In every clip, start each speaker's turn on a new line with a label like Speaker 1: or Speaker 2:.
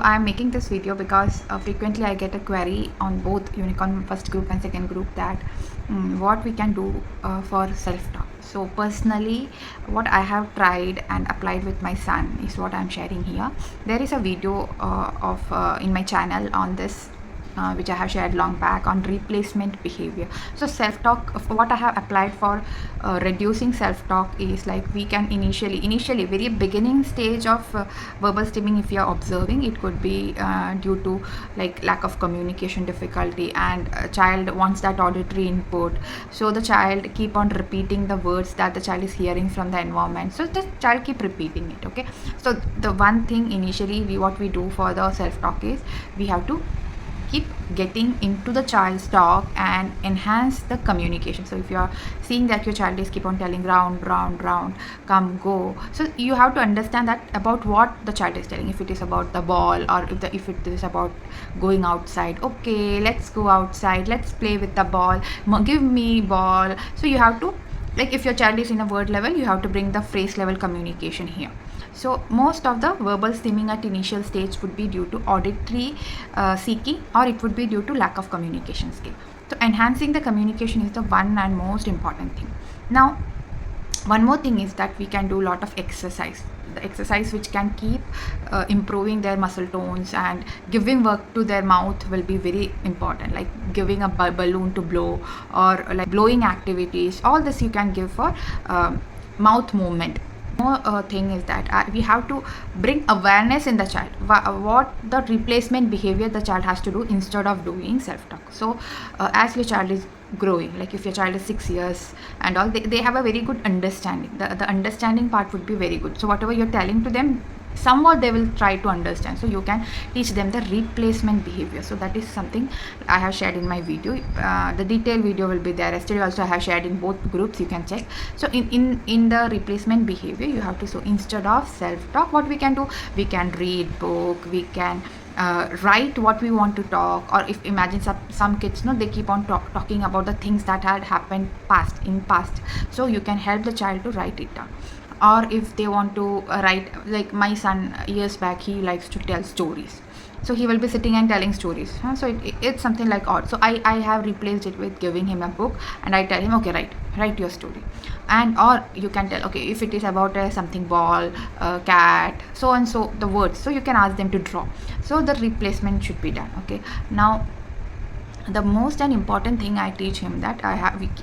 Speaker 1: I'm making this video because frequently I get a query on both unicorn first group and second group that what we can do for self-talk. So personally, what I have tried and applied with my son is what I'm sharing here. There is a video in my channel on this, which I have shared long back, on replacement behavior. So self-talk, what I have applied for reducing self-talk is like we can initially very beginning stage of verbal stimming. If you are observing, it could be due to like lack of communication difficulty, and a child wants that auditory input, so the child keep on repeating the words that the child is hearing from the environment, so the child keep repeating it. Okay, so the one thing initially what we do for the self-talk is we have to keep getting into the child's talk and enhance the communication. So if you are seeing that your child is keep on telling round round round, come go, so you have to understand that about what the child is telling. If it is about the ball, or if it is about going outside, okay, let's go outside, let's play with the ball, give me ball. So you have to, like, if your child is in a word level, you have to bring the phrase level communication here. So most of the verbal stimming at initial stage would be due to auditory seeking, or it would be due to lack of communication skill. So enhancing the communication is the one and most important thing. Now, one more thing is that we can do a lot of exercise. The exercise which can keep improving their muscle tones and giving work to their mouth will be very important, like giving a balloon to blow, or like blowing activities. All this you can give for mouth movement. Thing is that we have to bring awareness in the child what the replacement behavior the child has to do instead of doing self-talk. So as your child is growing, like if your child is 6 years and all, they have a very good understanding. The understanding part would be very good. So whatever you're telling to them, somewhat they will try to understand. So you can teach them the replacement behavior. So that is something I have shared in my video. The detailed video will be there. Yesterday also I have shared in both groups, you can check. So in the replacement behavior, you have to, so instead of self-talk, what we can do, we can read book, we can write what we want to talk. Or if imagine some kids, no, they keep on talking about the things that had happened in past, so you can help the child to write it down. Or if they want to write, like my son years back, he likes to tell stories, so he will be sitting and telling stories. So it's something like odd. So I have replaced it with giving him a book, and I tell him, okay, write your story. And or you can tell, okay, if it is about something ball, cat, so and so the words, so you can ask them to draw. So the replacement should be done. Okay, now the most and important thing I teach him, that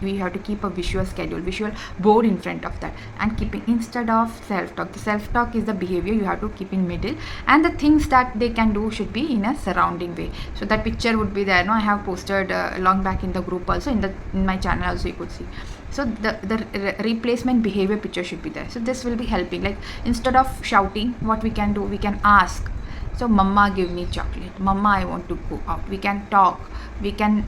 Speaker 1: we have to keep a visual schedule, visual board in front of that, and keeping instead of self-talk. The self-talk is the behavior you have to keep in middle, and the things that they can do should be in a surrounding way. So that picture would be there. No, I have posted long back in the group, also in my channel also you could see. So the replacement behavior picture should be there. So this will be helping, like instead of shouting, what we can do, we can ask. So mama, give me chocolate, mama, I want to go out. We can talk, we can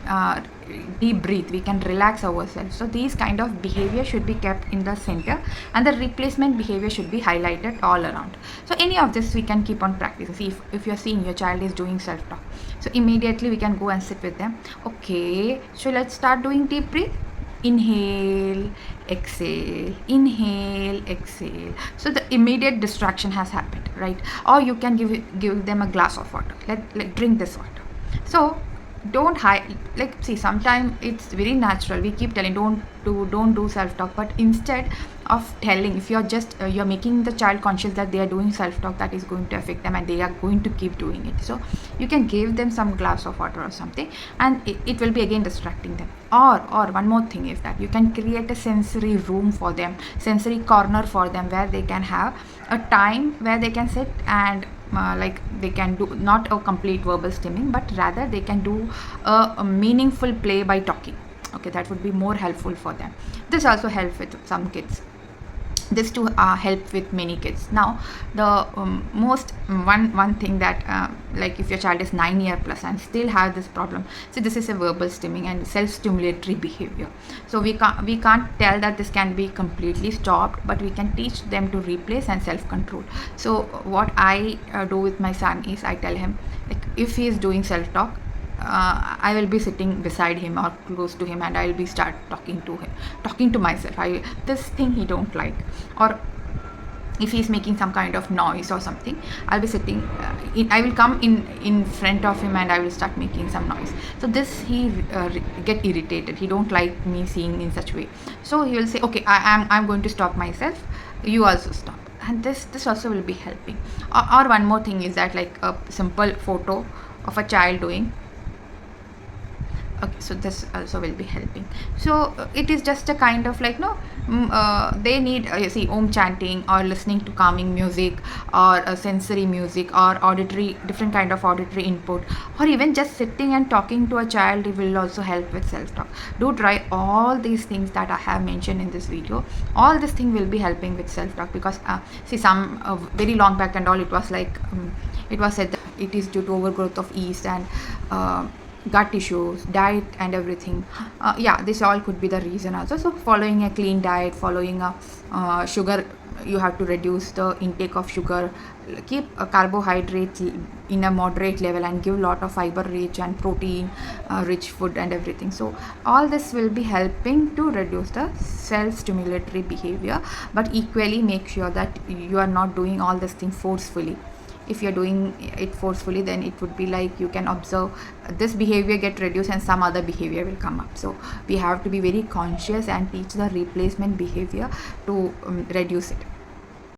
Speaker 1: deep breathe, we can relax ourselves. So these kind of behavior should be kept in the center, and the replacement behavior should be highlighted all around. So any of this we can keep on practicing. See, if you're seeing your child is doing self-talk, so immediately we can go and sit with them. Okay, so let's start doing deep breathe. Inhale, exhale, inhale, exhale. So the immediate distraction has happened, right? Or you can give them a glass of water. Let drink this water. So don't hide, like, see, sometimes it's very natural, we keep telling don't do self-talk, but instead of telling, if you're just you're making the child conscious that they are doing self-talk, that is going to affect them and they are going to keep doing it. So you can give them some glass of water or something, and it will be again distracting them. Or one more thing is that you can create a sensory room for them, sensory corner for them, where they can have a time where they can sit and like they can do not a complete verbal stimming, but rather they can do a meaningful play by talking. Okay, that would be more helpful for them. This also helps with some kids. This to help with many kids. Now the most one thing that like if your child is 9 year plus and still have this problem, so this is a verbal stimming and self-stimulatory behavior. So we can't tell that this can be completely stopped, but we can teach them to replace and self-control. So what I do with my son is I tell him, like, if he is doing self-talk, I will be sitting beside him or close to him, and I will be start talking to myself. This thing he don't like, or if he's making some kind of noise or something, I'll be sitting I will come in front of him and I will start making some noise. So this he get irritated, he don't like me seeing in such way. So he will say, okay, I'm going to stop myself, you also stop. And this also will be helping. Or one more thing is that, like a simple photo of a child doing. Okay, so this also will be helping. So it is just a kind of like, no, they need you see, om chanting or listening to calming music, or sensory music, or auditory, different kind of auditory input, or even just sitting and talking to a child, it will also help with self talk. Do try all these things that I have mentioned in this video. All this thing will be helping with self talk, because see, some very long back and all, it was like it was said that it is due to overgrowth of yeast and gut issues, diet and everything. Yeah, this all could be the reason also. So following a clean diet, following a sugar, you have to reduce the intake of sugar, keep carbohydrates in a moderate level, and give lot of fiber rich and protein rich food and everything. So all this will be helping to reduce the self stimulatory behavior, but equally make sure that you are not doing all this thing forcefully. If you're doing it forcefully, then it would be like you can observe this behavior get reduced and some other behavior will come up. So we have to be very conscious and teach the replacement behavior to reduce it.